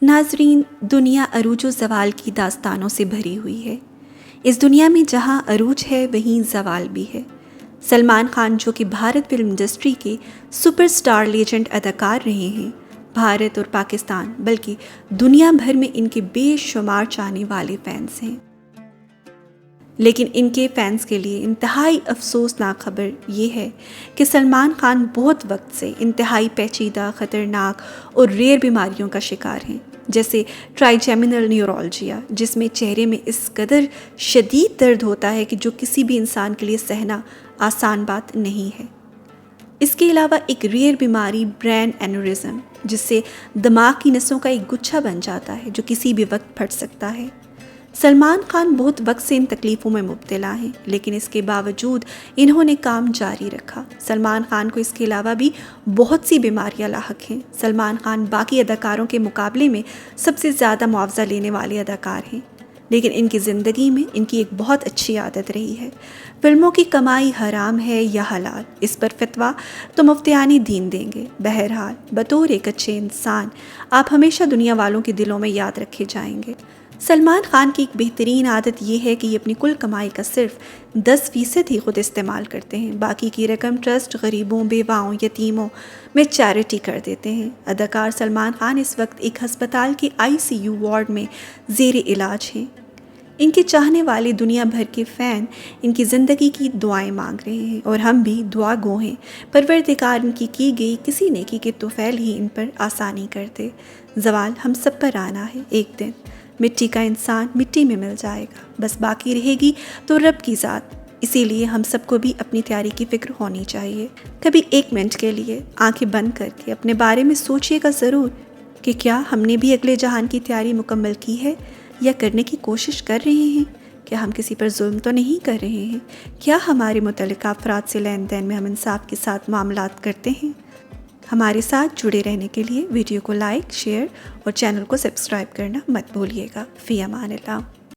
ناظرین، دنیا عروج و زوال کی داستانوں سے بھری ہوئی ہے۔ اس دنیا میں جہاں عروج ہے وہیں زوال بھی ہے۔ سلمان خان جو کہ بھارت فلم انڈسٹری کے سپر سٹار لیجنڈ اداکار رہے ہیں، بھارت اور پاکستان بلکہ دنیا بھر میں ان کے بے شمار چاہنے والے فینس ہیں، لیکن ان کے فینس کے لیے انتہائی افسوسناک خبر یہ ہے کہ سلمان خان بہت وقت سے انتہائی پیچیدہ، خطرناک اور ریئر بیماریوں کا شکار ہیں، جیسے ٹرائیجیمینل نیورالجیا، جس میں چہرے میں اس قدر شدید درد ہوتا ہے کہ جو کسی بھی انسان کے لیے سہنا آسان بات نہیں ہے۔ اس کے علاوہ ایک ریئر بیماری برین اینورزم، جس سے دماغ کی نسوں کا ایک گچھا بن جاتا ہے جو کسی بھی وقت پھٹ سکتا ہے۔ سلمان خان بہت وقت سے ان تکلیفوں میں مبتلا ہیں، لیکن اس کے باوجود انہوں نے کام جاری رکھا۔ سلمان خان کو اس کے علاوہ بھی بہت سی بیماریاں لاحق ہیں۔ سلمان خان باقی اداکاروں کے مقابلے میں سب سے زیادہ معاوضہ لینے والے اداکار ہیں، لیکن ان کی زندگی میں ان کی ایک بہت اچھی عادت رہی ہے۔ فلموں کی کمائی حرام ہے یا حلال، اس پر فتویٰ تو مفتیان دین دیں گے۔ بہرحال، بطور ایک اچھے انسان آپ ہمیشہ دنیا والوں کے دلوں میں یاد رکھے جائیں گے۔ سلمان خان کی ایک بہترین عادت یہ ہے کہ یہ اپنی کل کمائی کا صرف 10% ہی خود استعمال کرتے ہیں، باقی کی رقم ٹرسٹ، غریبوں، بیواؤں، یتیموں میں چیریٹی کر دیتے ہیں۔ اداکار سلمان خان اس وقت ایک ہسپتال کے ICU وارڈ میں زیر علاج ہیں۔ ان کے چاہنے والے دنیا بھر کے فین ان کی زندگی کی دعائیں مانگ رہے ہیں، اور ہم بھی دعا گو ہیں پروردگار ان کی گئی کسی نیکی کے طفیل ہی ان پر آسانی کر دے۔ زوال ہم سب پر آنا ہے ایک دن، مٹی کا انسان مٹی میں مل جائے گا، بس باقی رہے گی تو رب کی ذات۔ اسی لیے ہم سب کو بھی اپنی تیاری کی فکر ہونی چاہیے۔ کبھی 1 منٹ کے لیے آنکھیں بند کر کے اپنے بارے میں سوچیے گا ضرور کہ کیا ہم نے بھی اگلے جہان کی تیاری مکمل کی ہے یا کرنے کی کوشش کر رہے ہیں؟ کیا ہم کسی پر ظلم تو نہیں کر رہے ہیں؟ کیا ہمارے متعلقہ افراد سے لین دین میں ہم انصاف کے ساتھ معاملات کرتے ہیں؟ ہمارے ساتھ جڑے رہنے کے لیے ویڈیو کو لائک، شیئر اور چینل کو سبسکرائب کرنا مت بھولیے گا۔ فی امان اللہ۔